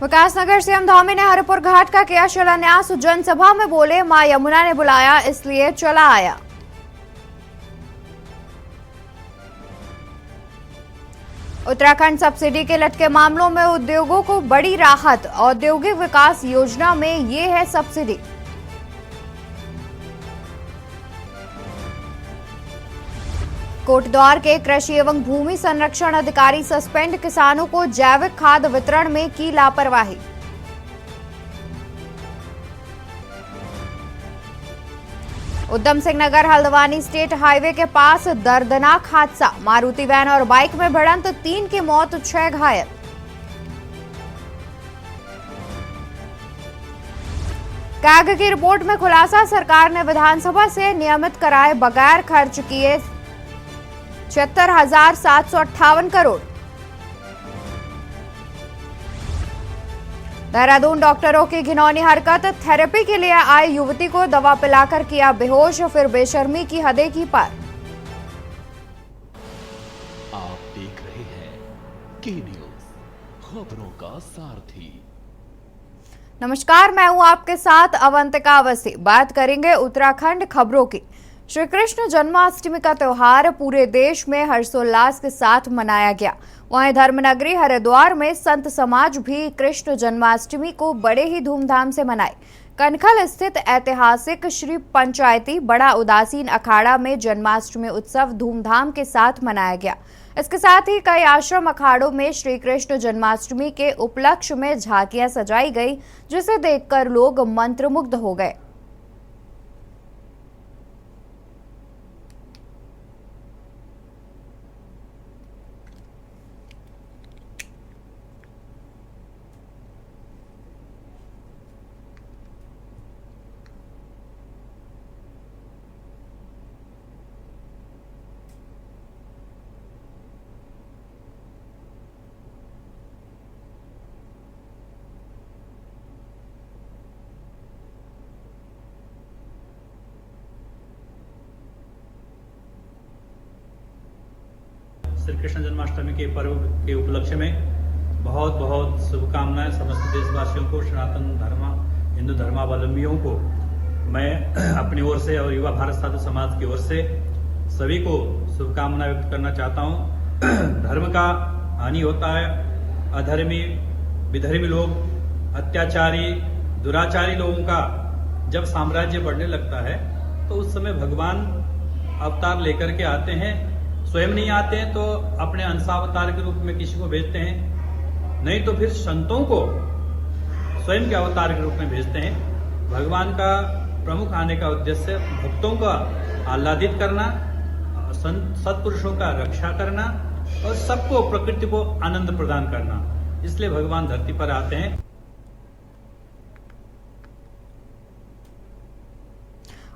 Vikasnagar CM Dhami ने हरिपुर घाट का किया शिलान्यास। जनसभा में बोले, मां यमुना ने बुलाया इसलिए चला आया। उत्तराखंड सब्सिडी के लटके मामलों में उद्योगों को बड़ी राहत। औद्योगिक विकास योजना में ये है सब्सिडी। कोटद्वार के कृषि एवं भूमि संरक्षण अधिकारी सस्पेंड। किसानों को जैविक खाद वितरण में की लापरवाही। उधम सिंह नगर हल्द्वानी स्टेट हाईवे के पास दर्दनाक हादसा। मारुति वैन और बाइक में भिड़ंत, 3 की मौत, 6 घायल। कैग की रिपोर्ट में खुलासा, सरकार ने विधानसभा से नियमित कराए बगैर खर्च किए 76,758 करोड़। देहरादून डॉक्टरों की घिनौनी हरकत। थेरेपी के लिए आई युवती को दवा पिलाकर किया बेहोश, फिर बेशर्मी की हदें की पार। आप देख रहे हैं के न्यूज, खबरों का सारथी। नमस्कार, मैं हूं आपके साथ अवंतिका अवस्थी। बात करेंगे उत्तराखंड खबरों की। श्री कृष्ण जन्माष्टमी का त्योहार पूरे देश में हर्षोल्लास के साथ मनाया गया। वहीं धर्मनगरी हरिद्वार में संत समाज भी कृष्ण जन्माष्टमी को बड़े ही धूमधाम से मनाए। कनखल स्थित ऐतिहासिक श्री पंचायती बड़ा उदासीन अखाड़ा में जन्माष्टमी उत्सव धूमधाम के साथ मनाया गया। इसके साथ ही कई आश्रम अखाड़ों में श्री कृष्ण जन्माष्टमी के उपलक्ष्य में झांकियां सजाई गई, जिसे देखकर लोग मंत्रमुग्ध हो गए। श्री कृष्ण जन्माष्टमी के पर्व के उपलक्ष्य में बहुत बहुत शुभकामनाएं समस्त देशवासियों को, सनातन धर्म हिंदू धर्मावलंबियों को मैं अपनी ओर से और युवा भारत साधु समाज की ओर से सभी को शुभकामनाएं व्यक्त करना चाहता हूं। धर्म का हानि होता है, अधर्मी विधर्मी लोग, अत्याचारी दुराचारी लोगों का जब साम्राज्य बढ़ने लगता है तो उस समय भगवान अवतार लेकर के आते हैं। स्वयं नहीं आते हैं तो अपने अंशावतार के रूप में किसी को भेजते हैं, नहीं तो फिर संतों को स्वयं के अवतार के रूप में भेजते हैं। भगवान का प्रमुख आने का उद्देश्य भक्तों का आह्लादित करना, सत्पुरुषों का रक्षा करना और सबको प्रकृति को आनंद प्रदान करना। इसलिए भगवान धरती पर आते हैं।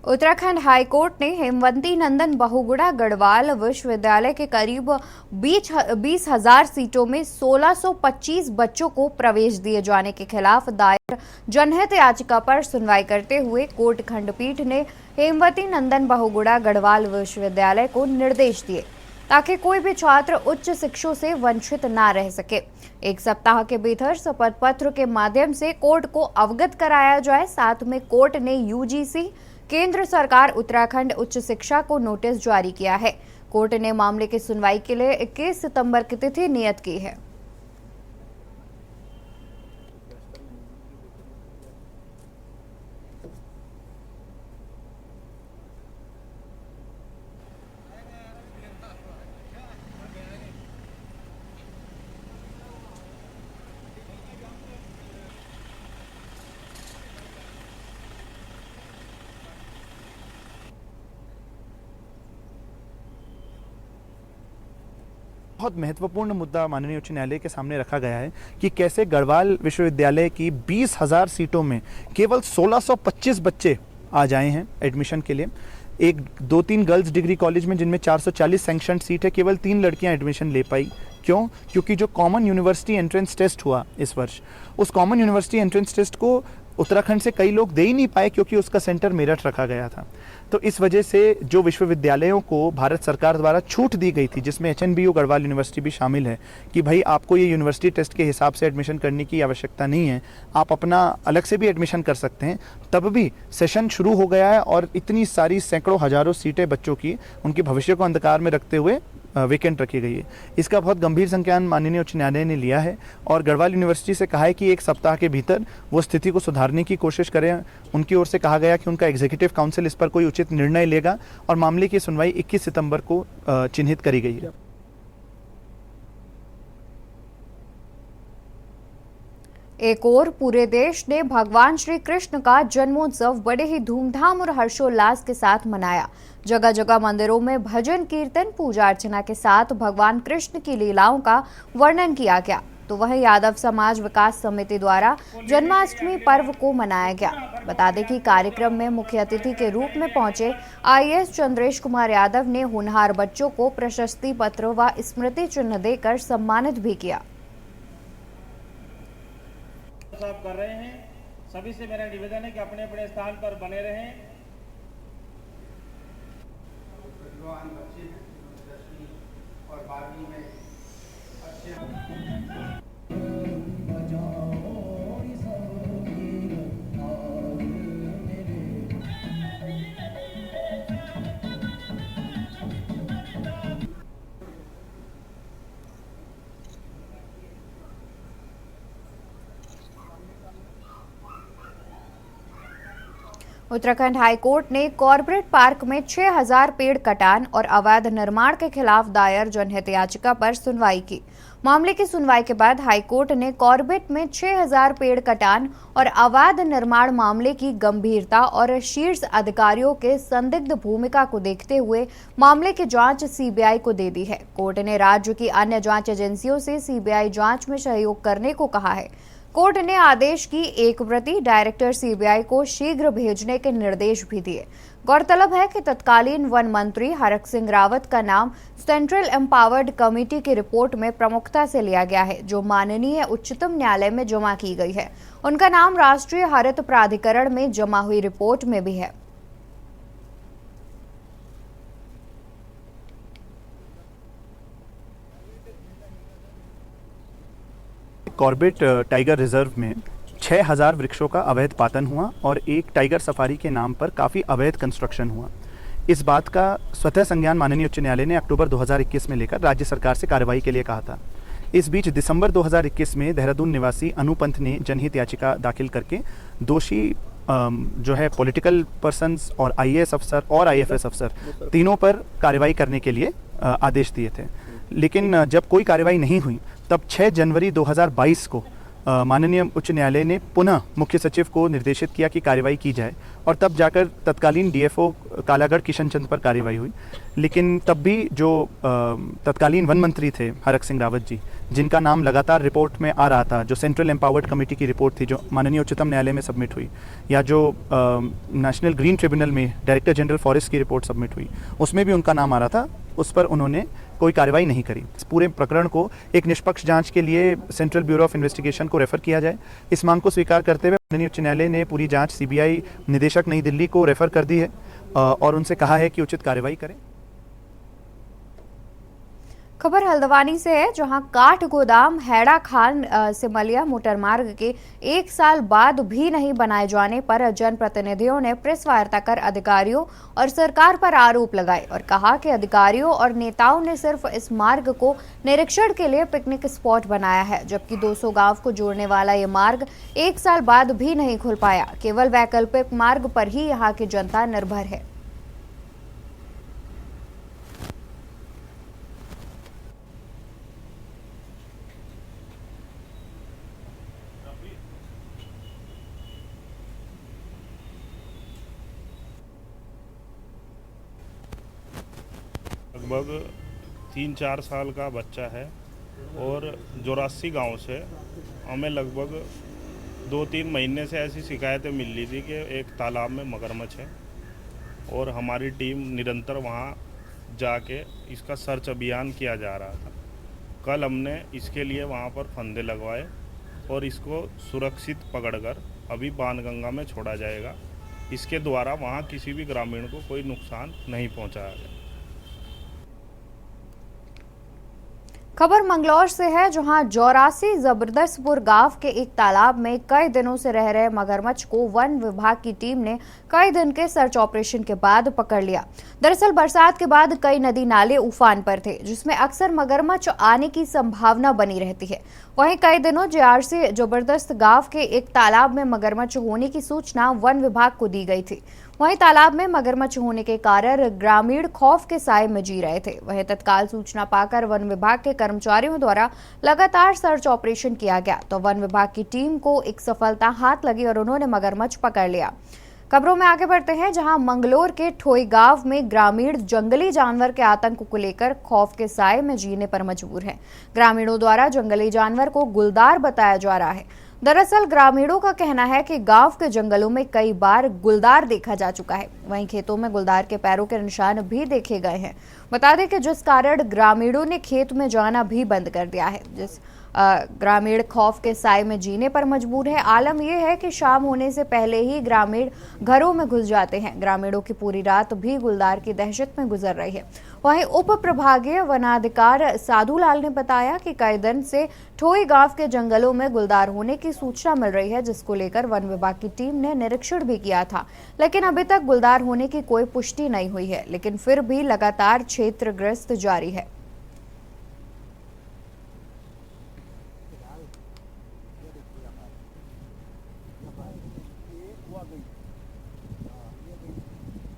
उत्तराखंड हाईकोर्ट ने हेमवती नंदन बहुगुणा गढ़वाल विश्वविद्यालय के करीब 20,000 सीटों में 1,625 बच्चों को प्रवेश दिए जाने के खिलाफ दायर जनहित याचिका पर सुनवाई करते हुए कोर्ट खंडपीठ ने हेमवती नंदन बहुगुणा गढ़वाल विश्वविद्यालय को निर्देश दिए ताकि कोई भी छात्र उच्च शिक्षा से वंचित न रह सके। 1 सप्ताह के भीतर शपथ पत्र के माध्यम से कोर्ट को अवगत कराया जाए। साथ में कोर्ट ने यूजीसी, केंद्र सरकार, उत्तराखंड उच्च शिक्षा को नोटिस जारी किया है। कोर्ट ने मामले की सुनवाई के लिए 21 सितंबर की तिथि नियत की है। बहुत महत्वपूर्ण मुद्दा माननीय उच्च न्यायालय के सामने रखा गया है कि कैसे गढ़वाल विश्वविद्यालय की 20,000 सीटों में केवल 1,625 बच्चे आ जाए हैं एडमिशन के लिए। एक 2-3 गर्ल्स डिग्री कॉलेज में जिनमें 440 सैंक्शन सीट है, केवल 3 लड़कियां एडमिशन ले पाई। क्यों? क्योंकि जो कॉमन यूनिवर्सिटी एंट्रेंस टेस्ट हुआ इस वर्ष, उस कॉमन यूनिवर्सिटी एंट्रेंस टेस्ट को उत्तराखंड से कई लोग दे ही नहीं पाए क्योंकि उसका सेंटर मेरठ रखा गया था। तो इस वजह से जो विश्वविद्यालयों को भारत सरकार द्वारा छूट दी गई थी, जिसमें HNBU गढ़वाल यूनिवर्सिटी भी शामिल है, कि भाई आपको ये यूनिवर्सिटी टेस्ट के हिसाब से एडमिशन करने की आवश्यकता नहीं है, आप अपना अलग से भी एडमिशन कर सकते हैं, तब भी सेशन शुरू हो गया है और इतनी सारी सैकड़ों हजारों सीटें बच्चों की उनके भविष्य को अंधकार में रखते हुए वेकेंट रखी गई है। इसका बहुत गंभीर संज्ञान माननीय उच्च न्यायालय ने लिया है और गढ़वाल यूनिवर्सिटी से कहा है कि 1 सप्ताह के भीतर वो स्थिति को सुधारने की कोशिश करें। उनकी ओर से कहा गया कि उनका एग्जीक्यूटिव काउंसिल इस पर कोई उचित निर्णय लेगा और मामले की सुनवाई 21 सितंबर को चिन्हित करी गई है। एक और पूरे देश ने भगवान श्री कृष्ण का जन्मोत्सव बड़े ही धूमधाम और हर्षोल्लास के साथ मनाया। जगह जगह मंदिरों में भजन कीर्तन पूजा अर्चना के साथ भगवान कृष्ण की लीलाओं का वर्णन किया गया। तो वह यादव समाज विकास समिति द्वारा जन्माष्टमी पर्व को मनाया गया। बता दें कि कार्यक्रम में मुख्य अतिथि के रूप में पहुंचे IAS चंद्रेश कुमार यादव ने होनहार बच्चों को प्रशस्ति पत्र व स्मृति चिन्ह देकर सम्मानित भी किया। सब कर रहे हैं, सभी से मेरा निवेदन है कि अपने अपने स्थान पर बने रहें। और 12वीं में अच्छे उत्तराखंड हाईकोर्ट ने कॉर्पोरेट पार्क में 6000 पेड़ कटान और अवैध निर्माण के खिलाफ दायर जनहित याचिका पर सुनवाई की। मामले की सुनवाई के बाद हाईकोर्ट ने कॉर्बेट में 6000 पेड़ कटान और अवैध निर्माण मामले की गंभीरता और शीर्ष अधिकारियों के संदिग्ध भूमिका को देखते हुए मामले की जांच CBI को दे दी है। कोर्ट ने राज्य की अन्य जांच एजेंसियों से CBI जांच में सहयोग करने को कहा है। कोर्ट ने आदेश की एक प्रति डायरेक्टर CBI को शीघ्र भेजने के निर्देश भी दिए। गौरतलब है कि तत्कालीन वन मंत्री हरक सिंह रावत का नाम सेंट्रल एम्पावर्ड कमेटी की रिपोर्ट में प्रमुखता से लिया गया है, जो माननीय उच्चतम न्यायालय में जमा की गई है। उनका नाम राष्ट्रीय हरित प्राधिकरण में जमा हुई रिपोर्ट में भी है। कॉर्बेट टाइगर रिजर्व में 6000 वृक्षों का अवैध पातन हुआ और एक टाइगर सफारी के नाम पर काफ़ी अवैध कंस्ट्रक्शन हुआ। इस बात का स्वतः संज्ञान माननीय उच्च न्यायालय ने अक्टूबर 2021 में लेकर राज्य सरकार से कार्रवाई के लिए कहा था। इस बीच दिसंबर 2021 में देहरादून निवासी अनुपंथ ने जनहित याचिका दाखिल करके दोषी जो है पॉलिटिकल पर्सन्स और IAS अफसर और IFS अफसर तीनों पर कार्रवाई करने के लिए आदेश दिए थे। लेकिन जब कोई कार्रवाई नहीं हुई तब 6 जनवरी 2022 को माननीय उच्च न्यायालय ने पुनः मुख्य सचिव को निर्देशित किया कि कार्रवाई की जाए और तब जाकर तत्कालीन DFO कालागढ़ किशन चंद पर कार्रवाई हुई। लेकिन तब भी जो तत्कालीन वन मंत्री थे हरक सिंह रावत जी, जिनका नाम लगातार रिपोर्ट में आ रहा था, जो सेंट्रल एम्पावर्ड कमेटी की रिपोर्ट थी जो माननीय उच्चतम न्यायालय में सबमिट हुई, या जो नेशनल ग्रीन ट्रिब्यूनल में डायरेक्टर जनरल फॉरेस्ट की रिपोर्ट सबमिट हुई, उसमें भी उनका नाम आ रहा था, उस पर उन्होंने कोई कार्रवाई नहीं करी। इस पूरे प्रकरण को एक निष्पक्ष जांच के लिए सेंट्रल ब्यूरो ऑफ इन्वेस्टिगेशन को रेफर किया जाए। इस मांग को स्वीकार करते हुए माननीय उच्च न्यायालय ने पूरी जांच CBI निदेशक नई दिल्ली को रेफर कर दी है और उनसे कहा है कि उचित कार्रवाई करें। खबर हल्द्वानी से है, जहां काठ गोदाम हैड़ा खान सिमलिया मोटरमार्ग के 1 साल बाद भी नहीं बनाए जाने पर जनप्रतिनिधियों ने प्रेस वार्ता कर अधिकारियों और सरकार पर आरोप लगाए और कहा कि अधिकारियों और नेताओं ने सिर्फ इस मार्ग को निरीक्षण के लिए पिकनिक स्पॉट बनाया है, जबकि 200 गांव को जोड़ने वाला ये मार्ग 1 साल बाद भी नहीं खुल पाया। केवल वैकल्पिक मार्ग पर ही यहाँ की जनता निर्भर है। लगभग 3-4 साल का बच्चा है और 84 गांव से हमें लगभग 2-3 महीने से ऐसी शिकायतें मिल रही थी कि एक तालाब में मगरमच्छ है और हमारी टीम निरंतर वहां जाके इसका सर्च अभियान किया जा रहा था। कल हमने इसके लिए वहां पर फंदे लगवाए और इसको सुरक्षित पकड़कर अभी बाणगंगा में छोड़ा जाएगा। इसके द्वारा वहाँ किसी भी ग्रामीण को कोई नुकसान नहीं पहुँचाया गया। खबर मंगलौर से है, जहां जौरासी जबरदस्तपुर गांव के एक तालाब में कई दिनों से रह रहे मगरमच्छ को वन विभाग की टीम ने कई दिन के सर्च ऑपरेशन के बाद पकड़ लिया। दरअसल बरसात के बाद कई नदी नाले उफान पर थे, जिसमें अक्सर मगरमच्छ आने की संभावना बनी रहती है। वहीं कई दिनों जेआरसी जबरदस्त गांव के एक तालाब में मगरमच्छ होने की सूचना वन विभाग को दी गई थी। वहीं तालाब में मगरमच्छ होने के कारण ग्रामीण खौफ के साए में जी रहे थे। वहीं तत्काल सूचना पाकर वन विभाग के कर्मचारियों द्वारा लगातार सर्च ऑपरेशन किया गया, तो वन विभाग की टीम को एक सफलता हाथ लगी और उन्होंने मगरमच्छ पकड़ लिया। खबरों में आगे बढ़ते हैं, जहां मंगलोर के ठोई गांव में ग्रामीण जंगली जानवर के आतंक को लेकर खौफ के साए में जीने पर मजबूर हैं। ग्रामीणों द्वारा जंगली जानवर को गुलदार बताया जा रहा है। दरअसल ग्रामीणों का कहना है कि गांव के जंगलों में कई बार गुलदार देखा जा चुका है। वहीं खेतों में गुलदार के पैरों के निशान भी देखे गए हैं। बता दें कि जिस कारण ग्रामीणों ने खेत में जाना भी बंद कर दिया है। ग्रामीण खौफ के साए में जीने पर मजबूर है। आलम यह है कि शाम होने से पहले ही ग्रामीण घरों में घुस जाते हैं। ग्रामीणों की पूरी रात भी गुलदार की दहशत में गुजर रही है। वहीं उप प्रभागीय वनाधिकार साधुलाल ने बताया कि कई दिन से ठोई गांव के जंगलों में गुलदार होने की सूचना मिल रही है, जिसको लेकर वन विभाग की टीम ने निरीक्षण भी किया था, लेकिन अभी तक गुलदार होने की कोई पुष्टि नहीं हुई है। लेकिन फिर भी लगातार क्षेत्रग्रस्त जारी है।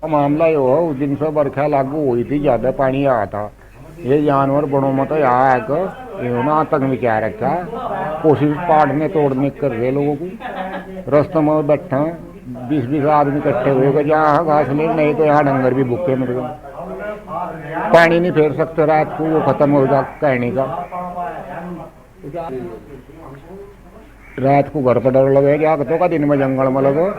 मामला ये हुआ, उस दिन से बरखा लागू हुई थी, ज्यादा पानी आया था। ये जानवर बड़ों में तो यहाँ आकर इन्होंने आतंक मचा रखा। कोशिश पाड़ने तोड़ने कर रहे लोगों को। रास्ते में बैठा 20-20 आदमी इकट्ठे हुए, जहाँ घास ले, नहीं तो यहाँ डंगर भी भूखे मर गए। पानी नहीं फेर सकते रात को, वो खत्म हो जा कहने का। रात को घर पर डर लगे, क्या तो का दिन में जंगल में लगो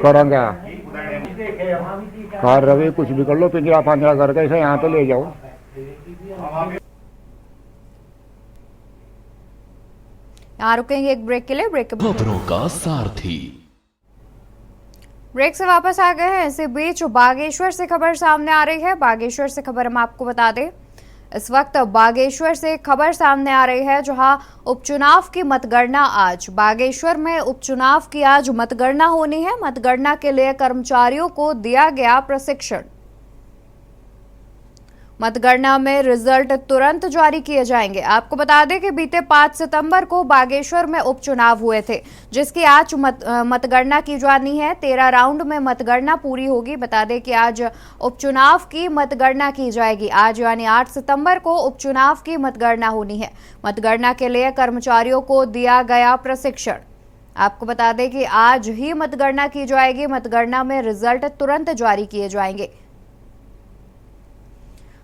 करेंगे कार रवि कुछ भी कर लो, पिंजरा पांजरा करके इसे यहाँ तो ले जाओ। यहाँ रुकेंगे एक ब्रेक के लिए। खबरों का सारथी। ब्रेक से वापस आ गए हैं। इसी बीच बागेश्वर से खबर सामने आ रही है। बागेश्वर से खबर हम आपको बता दें, इस वक्त बागेश्वर से खबर सामने आ रही है, जहां उपचुनाव की मतगणना आज बागेश्वर में उपचुनाव की आज मतगणना होनी है। मतगणना के लिए कर्मचारियों को दिया गया प्रशिक्षण। मतगणना में रिजल्ट तुरंत जारी किए जाएंगे। आपको बता दें कि बीते 5 सितंबर को बागेश्वर में उपचुनाव हुए थे, जिसकी आज मतगणना की जानी है। 13 राउंड में मतगणना पूरी होगी। बता दें कि आज उपचुनाव की मतगणना की जाएगी। आज यानी 8 सितंबर को उपचुनाव की मतगणना होनी है। मतगणना के लिए कर्मचारियों को दिया गया प्रशिक्षण। आपको बता दें कि आज ही मतगणना की जाएगी। मतगणना में रिजल्ट तुरंत जारी किए जाएंगे।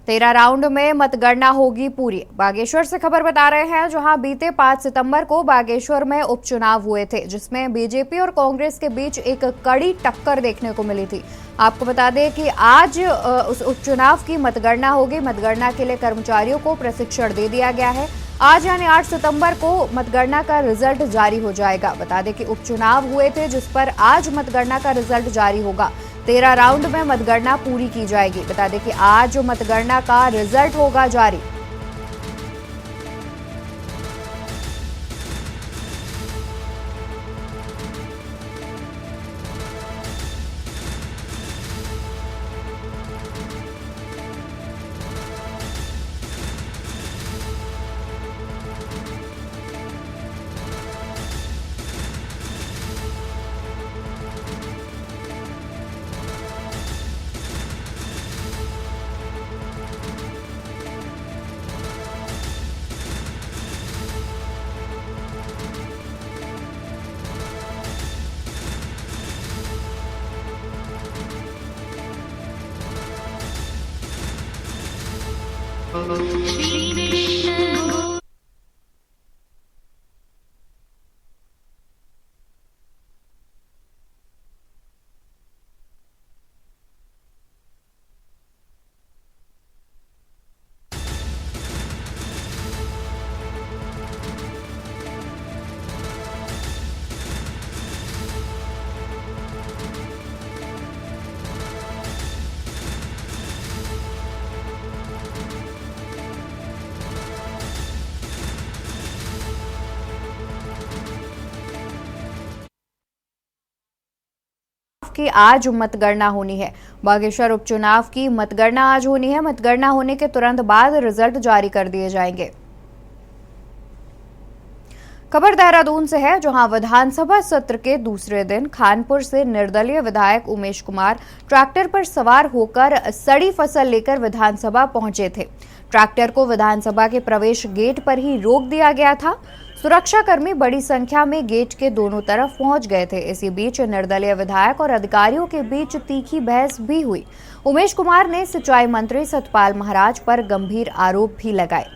13 राउंड में मतगणना होगी पूरी। बागेश्वर से खबर बता रहे हैं, जहां बीते 5 सितंबर को बागेश्वर में उपचुनाव हुए थे, जिसमें बीजेपी और कांग्रेस के बीच एक कड़ी टक्कर देखने को मिली थी। आपको बता दें कि आज उस उपचुनाव की मतगणना होगी। मतगणना के लिए कर्मचारियों को प्रशिक्षण दे दिया गया है। आज यानी 8 सितंबर को मतगणना का रिजल्ट जारी हो जाएगा। बता दें कि उपचुनाव हुए थे, जिस पर आज मतगणना का रिजल्ट जारी होगा। 13 राउंड में मतगणना पूरी की जाएगी। बता दें कि आज मतगणना का रिजल्ट होगा जारी। की आज मतगणना होनी है। बागेश्वर उपचुनाव की मतगणना आज होनी है। मतगणना होने के तुरंत बाद रिजल्ट जारी कर दिए जाएंगे। खबर देहरादून से है, जहां विधानसभा सत्र के दूसरे दिन खानपुर से निर्दलीय विधायक उमेश कुमार ट्रैक्टर पर सवार होकर सड़ी फसल लेकर विधानसभा पहुंचे थे। ट्रैक्टर को विधानसभा के प्रवेश गेट पर ही रोक दिया गया था। सुरक्षाकर्मी बड़ी संख्या में गेट के दोनों तरफ पहुंच गए थे। इसी बीच निर्दलीय विधायक और अधिकारियों के बीच तीखी बहस भी हुई। उमेश कुमार ने सिंचाई मंत्री सतपाल महाराज पर गंभीर आरोप भी लगाए।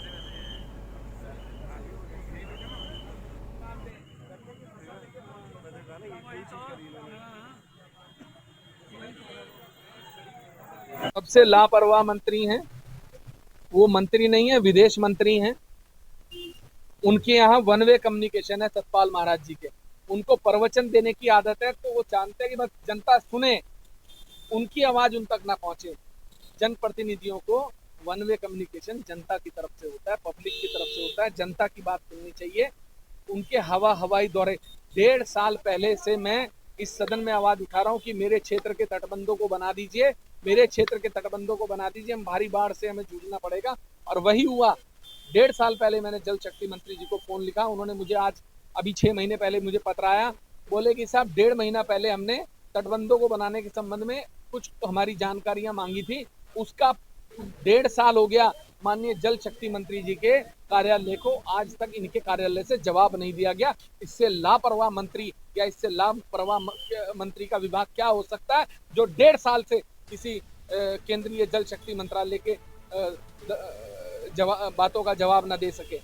सबसे लापरवाह मंत्री हैं, वो मंत्री नहीं है, विदेश मंत्री हैं। उनके यहाँ वन वे कम्युनिकेशन है सतपाल महाराज जी के। उनको प्रवचन देने की आदत है, तो वो जानते हैं कि बस जनता सुने, उनकी आवाज उन तक ना पहुंचे। जनप्रतिनिधियों को वन वे कम्युनिकेशन जनता की तरफ से होता है, पब्लिक की तरफ से होता है। जनता की बात सुननी चाहिए। उनके हवाई दौरे 1.5 साल पहले से मैं इस सदन में आवाज उठा रहा हूँ कि मेरे क्षेत्र के तटबंधों को बना दीजिए, मेरे क्षेत्र के तटबंधों को बना दीजिए, हम भारी बाढ़ से हमें जूझना पड़ेगा। और वही हुआ। 1.5 साल पहले मैंने जल शक्ति मंत्री जी को फोन लिखा। उन्होंने मुझे आज अभी 6 महीने पहले मुझे पत्र आया, बोले कि साहब 1.5 महीना पहले हमने तटबंधों को बनाने के संबंध में कुछ हमारी जानकारियां मांगी थी, उसका 1.5 साल हो गया। माननीय जल शक्ति मंत्री जी के कार्यालय को आज तक इनके कार्यालय से जवाब नहीं दिया गया। इससे लापरवाह मंत्री या इससे लापरवाह मंत्री का विभाग क्या हो सकता है, जो 1.5 साल से किसी केंद्रीय जल शक्ति मंत्रालय के बातों का जवाब न दे सके।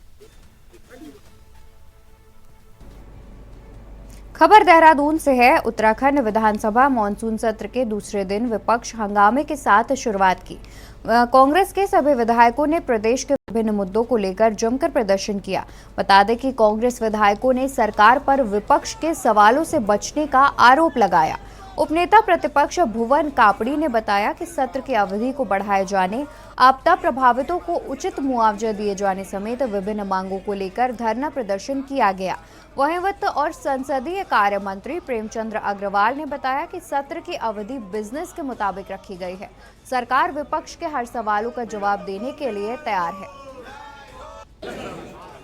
खबर देहरादून से है। उत्तराखंड विधानसभा मानसून सत्र के दूसरे दिन विपक्ष हंगामे के साथ शुरुआत की। कांग्रेस के सभी विधायकों ने प्रदेश के विभिन्न मुद्दों को लेकर जमकर प्रदर्शन किया। बता दें कि कांग्रेस विधायकों ने सरकार पर विपक्ष के सवालों से बचने का आरोप लगाया। उपनेता प्रतिपक्ष भुवन कापड़ी ने बताया कि सत्र की अवधि को बढ़ाए जाने, आपदा प्रभावितों को उचित मुआवजा दिए जाने समेत विभिन्न मांगों को लेकर धरना प्रदर्शन किया गया। वहीं वित्त और संसदीय कार्य मंत्री प्रेमचंद्र अग्रवाल ने बताया कि सत्र की अवधि बिजनेस के मुताबिक रखी गई है। सरकार विपक्ष के हर सवालों का जवाब देने के लिए तैयार है।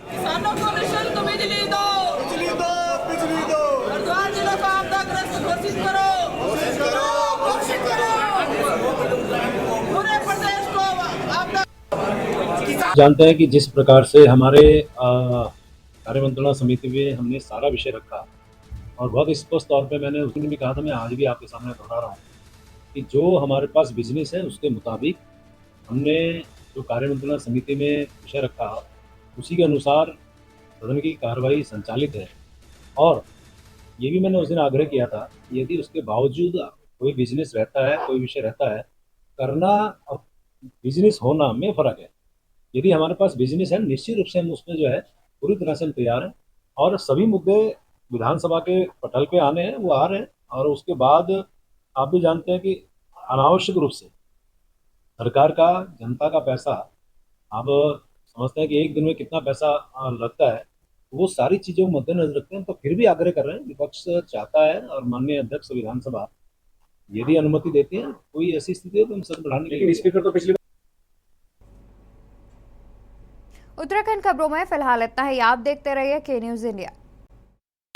किसानों को निःशुल्क बिजली दो, बिजली दो, बिजली दो। हरिद्वार जिला को आपदाग्रस्त घोषित करो, घोषित करो, घोषित करो। पूरे प्रदेश को आपदा। जानते हैं कि जिस प्रकार से हमारे कार्यमंत्रणा समिति में हमने सारा विषय रखा और बहुत स्पष्ट तौर पे मैंने उस दिन भी कहा था, मैं आज भी आपके सामने दोहरा रहा हूँ कि जो हमारे पास बिजनेस है उसके मुताबिक हमने जो कार्यमंत्रणा समिति में विषय रखा उसी के अनुसार सदन की कार्रवाई संचालित है। और ये भी मैंने उस दिन आग्रह किया था, यदि उसके बावजूद कोई बिजनेस रहता है, कोई विषय रहता है, करना और बिजनेस होना में फ़र्क है। यदि हमारे पास बिजनेस है, निश्चित रूप से हम उसमें जो है पूरी तरह से हम तैयार हैं और सभी मुद्दे विधानसभा के पटल पे आने हैं, वो आ रहे हैं। और उसके बाद आप भी जानते हैं कि अनावश्यक रूप से सरकार का, जनता का पैसा, आप समझते हैं कि एक दिन में कितना पैसा लगता है, वो सारी चीज़ों को मद्देनजर रखते हैं। तो फिर भी आग्रह कर रहे हैं, विपक्ष चाहता है और माननीय अध्यक्ष विधानसभा यदि अनुमति देती है, कोई ऐसी स्थिति है तो हम सदन बढ़ाने के लिए। स्पीकर तो पिछली उत्तराखंड खबरों में फिलहाल इतना ही। आप देखते रहिए के न्यूज़ इंडिया।